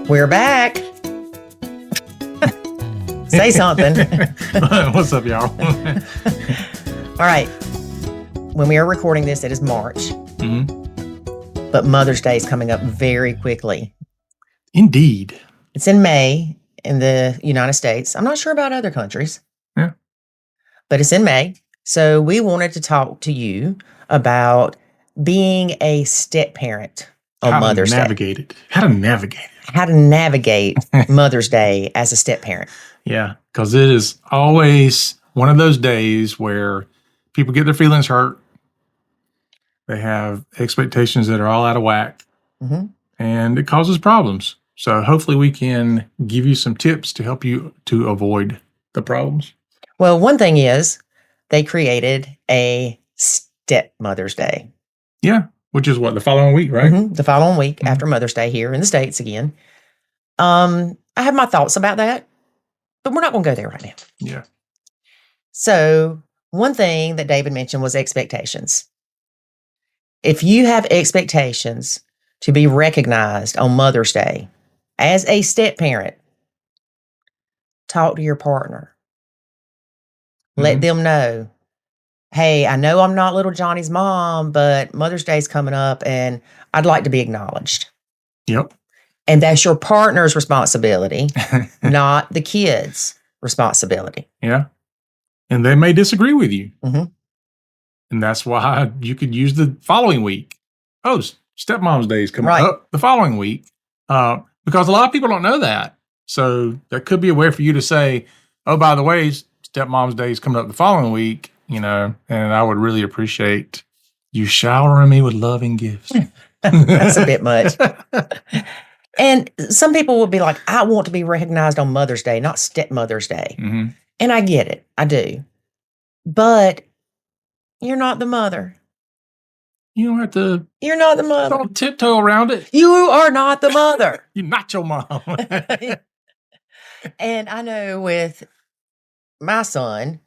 We're back. Say something. What's up, y'all? All right. When we are recording this, it is March. Mm-hmm. But Mother's Day is coming up very quickly. Indeed. It's in May in the United States. I'm not sure about other countries. Yeah. But it's in May. So we wanted to talk to you about being a step-parent on Mother's Day. How to navigate it. How to navigate Mother's Day as a step-parent. Yeah, because it is always one of those days where people get their feelings hurt. They have expectations that are all out of whack, and it causes problems. So hopefully we can give you some tips to help you to avoid the problems. Well, one thing is they created a Stepmother's Day. Yeah, which is what, the following week, right? The following week after Mother's Day here in the States again. I have my thoughts about that, but we're not going to go there right now. Yeah. So one thing that David mentioned was expectations. If you have expectations to be recognized on Mother's Day as a step-parent, talk to your partner. Let them know, hey, I know I'm not little Johnny's mom, but Mother's Day is coming up and I'd like to be acknowledged. Yep. And that's your partner's responsibility, not the kid's responsibility. Yeah. And they may disagree with you. Mm-hmm. And that's why you could use the following week. Oh, Stepmom's Day is coming up the following week. Because a lot of people don't know that. So that could be a way for you to say, oh, by the way, Stepmom's Day is coming up the following week, and I would really appreciate you showering me with loving gifts. That's a bit much. And some people will be like, I want to be recognized on Mother's Day, not Stepmother's Day. Mm-hmm. And I get it. I do. But you're not the mother. You don't have to. You're not the mother. Don't tiptoe around it. You are not the mother. You're not your mom. And I know with my son,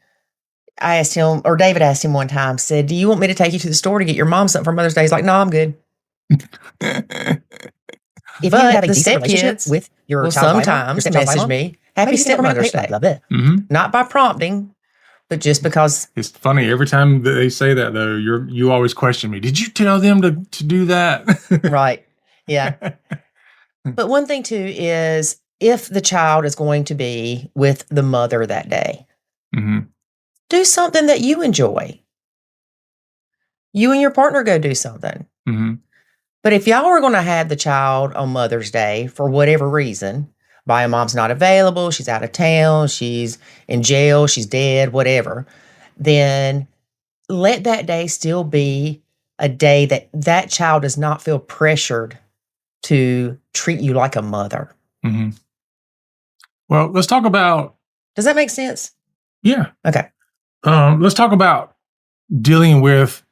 I asked him, or David asked him one time, said, do you want me to take you to the store to get your mom something for Mother's Day? He's like, no, I'm good. If you have a decent relationship with your will sometimes message me, happy Stepmother's Day. Love it. Not by prompting, but just because. It's funny. Every time that they say that, though, you always question me. Did you tell them to do that? Right. Yeah. But one thing, too, is if the child is going to be with the mother that day, do something that you enjoy. You and your partner go do something. But if y'all are going to have the child on Mother's Day for whatever reason, bio mom's not available, she's out of town, she's in jail, she's dead, whatever, then let that day still be a day that child does not feel pressured to treat you like a mother. Well, let's talk about. Does that make sense? Yeah. Okay. Let's talk about dealing with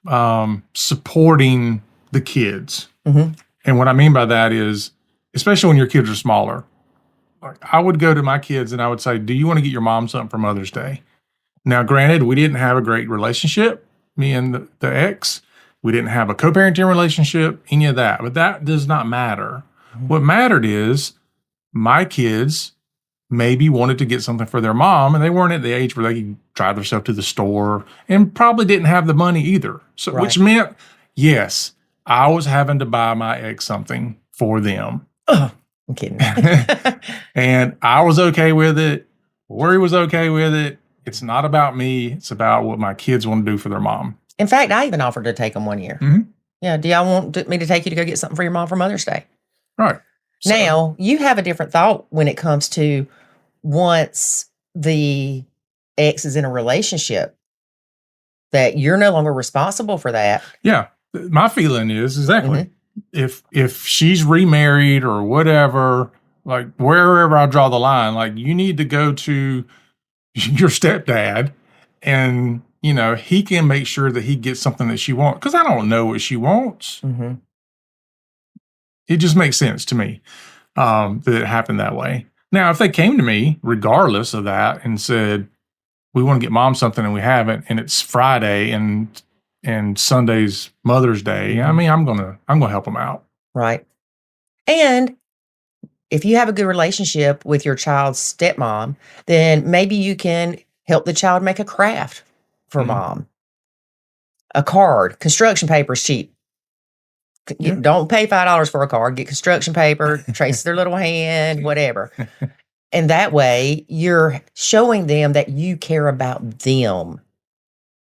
supporting the kids. And what I mean by that is, especially when your kids are smaller, I would go to my kids and I would say, do you want to get your mom something for Mother's Day? Now, granted, we didn't have a great relationship, me and the ex. We didn't have a co-parenting relationship, any of that. But that does not matter. What mattered is my kids maybe wanted to get something for their mom, and they weren't at the age where they could drive themselves to the store and probably didn't have the money either. So, which meant, yes, I was having to buy my ex something for them. I'm kidding. And I was okay with it. Worry was okay with it. It's not about me. It's about what my kids want to do for their mom. In fact, I even offered to take them one year. Yeah. Do y'all want me to take you to go get something for your mom for Mother's Day? Right. So, now, you have a different thought when it comes to once the ex is in a relationship, that you're no longer responsible for that. Yeah. My feeling is exactly if she's remarried or whatever, like wherever I draw the line, like you need to go to your stepdad and, he can make sure that he gets something that she wants. Because I don't know what she wants. It just makes sense to me that it happened that way. Now, if they came to me, regardless of that, and said, we want to get mom something and we haven't, and it's Friday and Sunday's Mother's Day, I mean, I'm gonna help them out. Right. And if you have a good relationship with your child's stepmom, then maybe you can help the child make a craft for mom. A card, construction paper is cheap. Don't pay $5 for a card. Get construction paper, trace their little hand, whatever. And that way, you're showing them that you care about them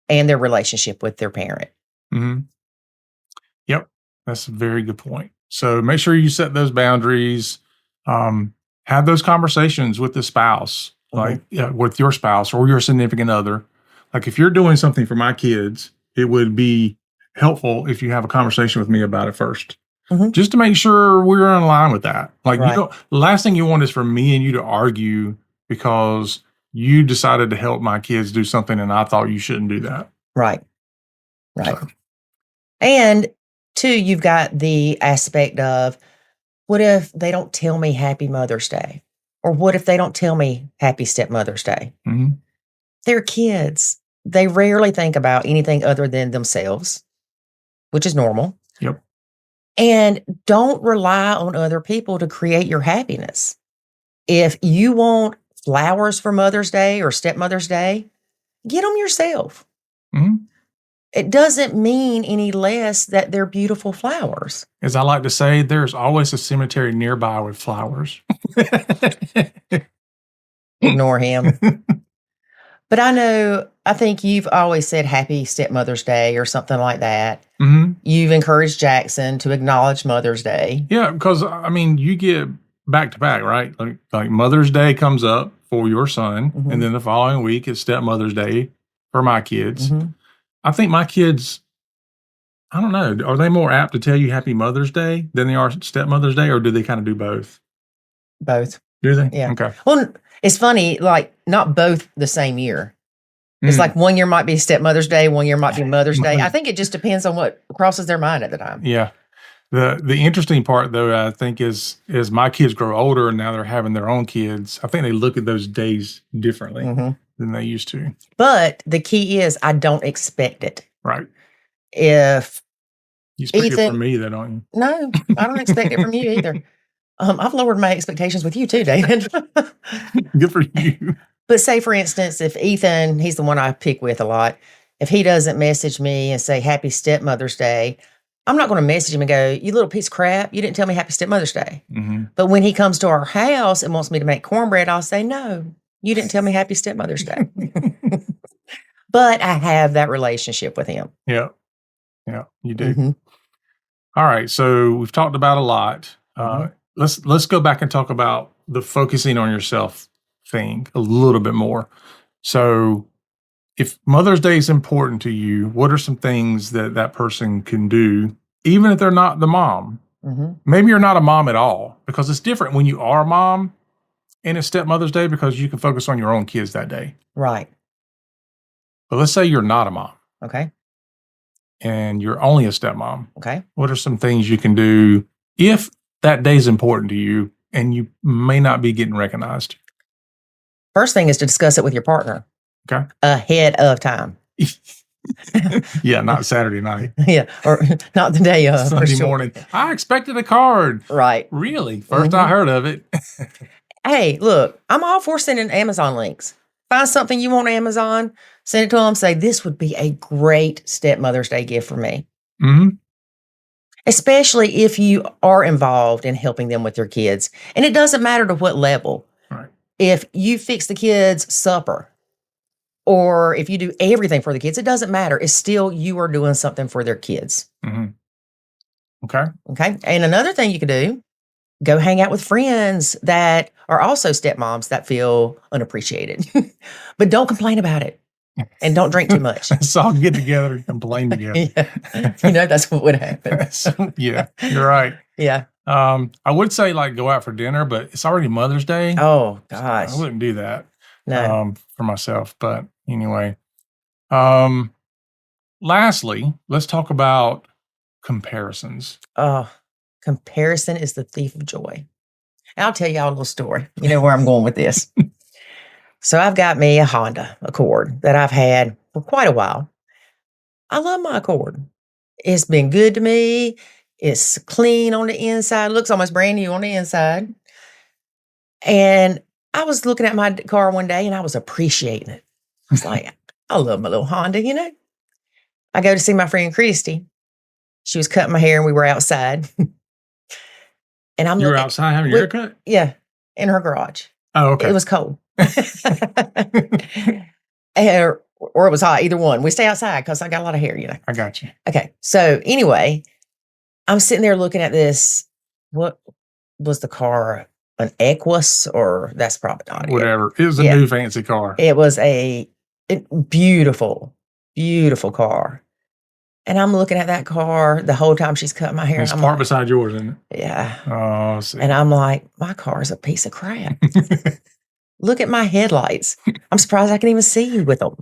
and their relationship with their parent. Mm-hmm. Yep, that's a very good point. So make sure you set those boundaries. Have those conversations with the spouse, like with your spouse or your significant other. Like if you're doing something for my kids, it would be helpful if you have a conversation with me about it first, just to make sure we're in line with that. Like the last thing you want is for me and you to argue because you decided to help my kids do something and I thought you shouldn't do that. Right. So. And two, you've got the aspect of, what if they don't tell me Happy Mother's Day? Or what if they don't tell me Happy Stepmother's Day? They're kids. They rarely think about anything other than themselves, which is normal. Yep. And don't rely on other people to create your happiness. If you want flowers for Mother's Day or Stepmother's Day, get them yourself. It doesn't mean any less that they're beautiful flowers. As I like to say, there's always a cemetery nearby with flowers. Ignore him. But I think you've always said Happy Stepmother's Day or something like that. You've encouraged Jackson to acknowledge Mother's Day. Yeah, because, I mean, you get back to back, right? Like Mother's Day comes up for your son, and then the following week is Stepmother's Day for my kids. I think my kids, I don't know, are they more apt to tell you Happy Mother's Day than they are Stepmother's Day, or do they kind of do both? Both. Do they? Yeah. Okay. Well, it's funny, like not both the same year. It's like one year might be Stepmother's Day, one year might be Mother's Day. I think it just depends on what crosses their mind at the time. Yeah. The interesting part, though, I think is my kids grow older and now they're having their own kids. I think they look at those days differently than they used to. But the key is I don't expect it. Right. If you expect it from me, though, don't you? No, I don't expect it from you either. I've lowered my expectations with you too, David. Good for you. But say, for instance, if Ethan, he's the one I pick with a lot, if he doesn't message me and say Happy Stepmother's Day, I'm not going to message him and go, you little piece of crap, you didn't tell me Happy Stepmother's Day. But when he comes to our house and wants me to make cornbread, I'll say, no, you didn't tell me Happy Stepmother's Day. But I have that relationship with him. Yeah. Yeah, you do. All right. So we've talked about a lot. Let's go back and talk about the focusing on yourself thing a little bit more. So if Mother's Day is important to you, what are some things that person can do, even if they're not the mom? Maybe you're not a mom at all, because it's different when you are a mom and it's Stepmother's Day because you can focus on your own kids that day. Right. But let's say you're not a mom. Okay. And you're only a stepmom. Okay. What are some things you can do if that day is important to you and you may not be getting recognized? First thing is to discuss it with your partner. Okay. Ahead of time. Yeah, not Saturday night. Yeah, or not the day of. Sunday morning. I expected a card. Right. Really? First I heard of it. Hey, look, I'm all for sending Amazon links. Find something you want on Amazon, send it to them, say, this would be a great Stepmother's Day gift for me. Especially if you are involved in helping them with their kids. And it doesn't matter to what level. Right. If you fix the kids' supper, or if you do everything for the kids, it doesn't matter. It's still you are doing something for their kids. Okay. Okay. And another thing you could do, go hang out with friends that are also stepmoms that feel unappreciated. But don't complain about it. And don't drink too much. Let's all get together and complain together. Yeah. That's what would happen. Yeah, you're right. Yeah. I would say like go out for dinner, but it's already Mother's Day. Oh, gosh. I wouldn't do that. No. For myself. But anyway. Lastly, let's talk about comparisons. Oh, comparison is the thief of joy. And I'll tell y'all a little story. You know where I'm going with this. So I've got me a Honda Accord that I've had for quite a while. I love my Accord. It's been good to me. It's clean on the inside. Looks almost brand new on the inside. And I was looking at my car one day and I was appreciating it. I was like, I love my little Honda, you know? I go to see my friend Christy. She was cutting my hair and we were outside. And I'm You were looking. outside having your haircut? Yeah, in her garage. Oh, okay. It was cold. Or it was hot, either one. We stay outside because I got a lot of hair, you know. I got you. Okay. So anyway, I'm sitting there looking at this. What was the car? An Equus, or that's probably not whatever. It was a new fancy car. It was a beautiful, beautiful car. And I'm looking at that car the whole time she's cutting my hair. It's parked beside yours, isn't it? Yeah. Oh, see. And I'm like, my car is a piece of crap. Look at my headlights. I'm surprised I can even see you with them.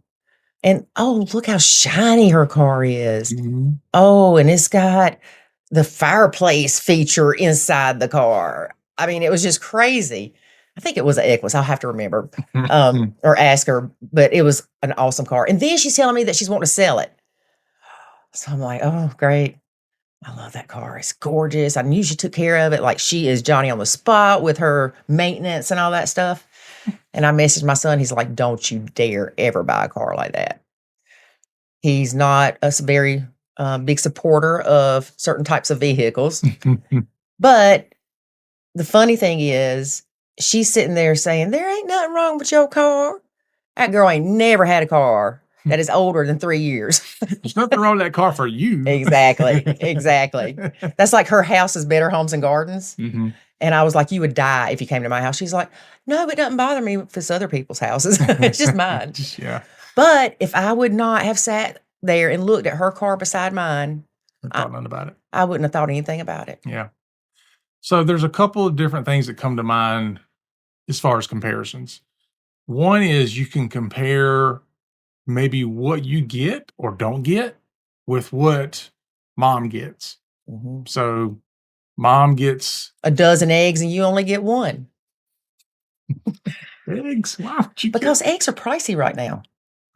And oh, look how shiny her car is. Mm-hmm. Oh, and it's got the fireplace feature inside the car. I mean, it was just crazy. I think it was an Equus. I'll have to remember or ask her, but it was an awesome car. And then she's telling me that she's wanting to sell it. So I'm like, oh, great. I love that car. It's gorgeous. I knew she took care of it. Like she is Johnny on the spot with her maintenance and all that stuff. And I messaged my son. He's like, don't you dare ever buy a car like that. He's not a very big supporter of certain types of vehicles. But the funny thing is, she's sitting there saying, there ain't nothing wrong with your car. That girl ain't never had a car that is older than 3 years. There's nothing wrong with that car for you. Exactly. That's like her house is Better Homes and Gardens. Mm-hmm. And I was like, you would die if you came to my house. She's like, no, it doesn't bother me if it's other people's houses. It's just mine. Yeah. But if I would not have sat there and looked at her car beside mine, I thought nothing about it. I wouldn't have thought anything about it. Yeah. So there's a couple of different things that come to mind as far as comparisons. One is you can compare maybe what you get or don't get with what mom gets. Mm-hmm. So mom gets a dozen eggs and you only get one. Eggs? Why would you Because eggs are pricey right now.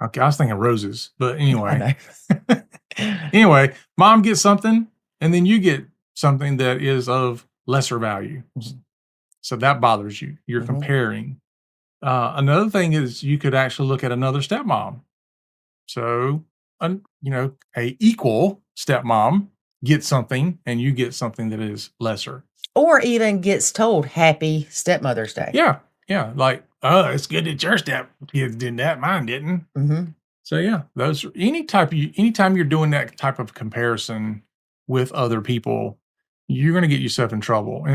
Okay, I was thinking roses, but anyway. Anyway, mom gets something and then you get something that is of lesser value. Mm-hmm. So that bothers you. You're mm-hmm. comparing. Another thing is you could actually look at another stepmom. So, a equal stepmom gets something and you get something that is lesser. Or even gets told Happy Stepmother's Day. Yeah. Yeah. Like, oh, it's good that your stepkids did that. Mine didn't. Mm-hmm. So yeah, anytime you're doing that type of comparison with other people, you're going to get yourself in trouble.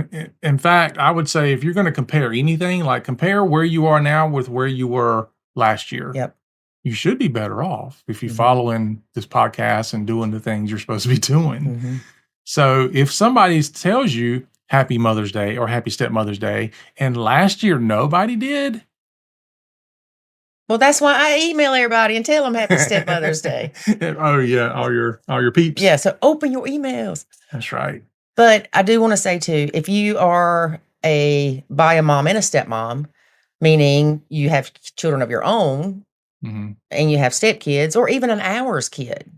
In fact, I would say if you're going to compare anything, like compare where you are now with where you were last year. Yep. You should be better off if you're mm-hmm. following this podcast and doing the things you're supposed to be doing. Mm-hmm. So if somebody tells you Happy Mother's Day or Happy Stepmother's Day, and last year nobody did. Well, that's why I email everybody and tell them Happy Stepmother's Day. Oh yeah, all your peeps. Yeah, so open your emails. That's right. But I do want to say too, if you are a mom and a stepmom, meaning you have children of your own, mm-hmm. and you have stepkids, or even an hours kid,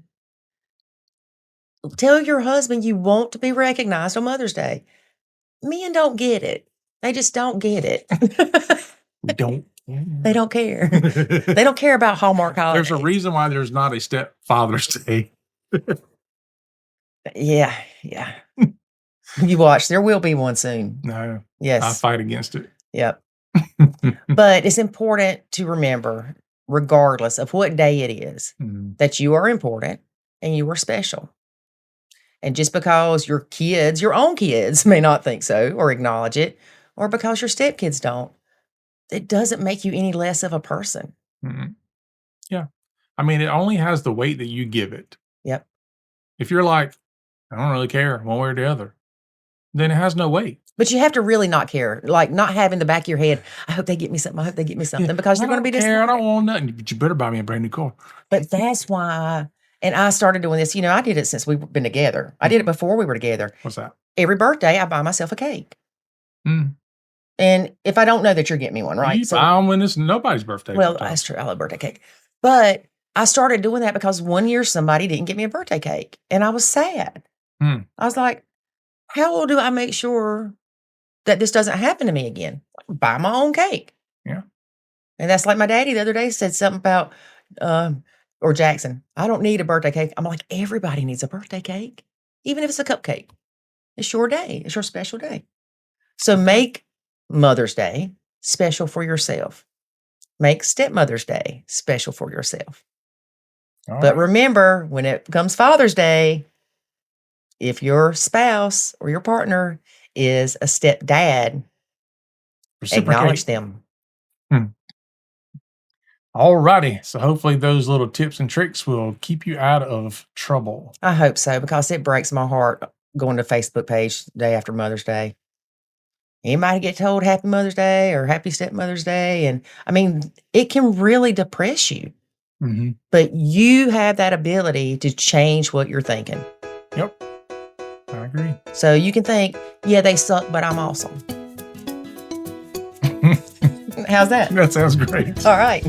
tell your husband you want to be recognized on Mother's Day. Men don't get it. They just don't get it. They don't care. They don't care about Hallmark holidays. There's a reason why there's not a Stepfather's Day. Yeah. You watch. There will be one soon. No. Yes. I fight against it. Yep. But it's important to remember, regardless of what day it is, mm-hmm. that you are important and you are special. And just because your own kids may not think so or acknowledge it, or because your stepkids don't, it doesn't make you any less of a person. Mm-hmm. Yeah. I mean, it only has the weight that you give it. Yep. If you're like, I don't really care one way or the other, then it has no weight. But you have to really not care, like not have in the back of your head, I hope they get me something, yeah, because you're going to be disappointed. I don't want nothing, but you better buy me a brand new car. But that's why, and I started doing this, I did it since we've been together. I did it before we were together. What's that? Every birthday, I buy myself a cake. Mm. And if I don't know that you're getting me one, right? You buy them when it's nobody's birthday. Well, that's true. I love birthday cake. But I started doing that because one year somebody didn't get me a birthday cake. And I was sad. I was like, how do I make sure that this doesn't happen to me again. Buy my own cake. Yeah. And that's like my daddy the other day said something about, or Jackson, I don't need a birthday cake. I'm like, everybody needs a birthday cake, even if it's a cupcake. It's your day. It's your special day. So make Mother's Day special for yourself. Make Stepmother's Day special for yourself. But remember, when it comes Father's Day, if your spouse or your partner is a stepdad, acknowledge them. All righty. So hopefully those little tips and tricks will keep you out of trouble. I hope so, because it breaks my heart going to Facebook page the day after Mother's Day. Anybody get told Happy Mother's Day or Happy Stepmother's Day? And I mean, it can really depress you. Mm-hmm. But you have that ability to change what you're thinking. Yep. I agree. So you can think, yeah, they suck, but I'm awesome. How's that? That sounds great. All right.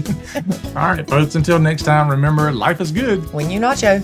All right, folks. Until next time, remember, life is good when you nacho.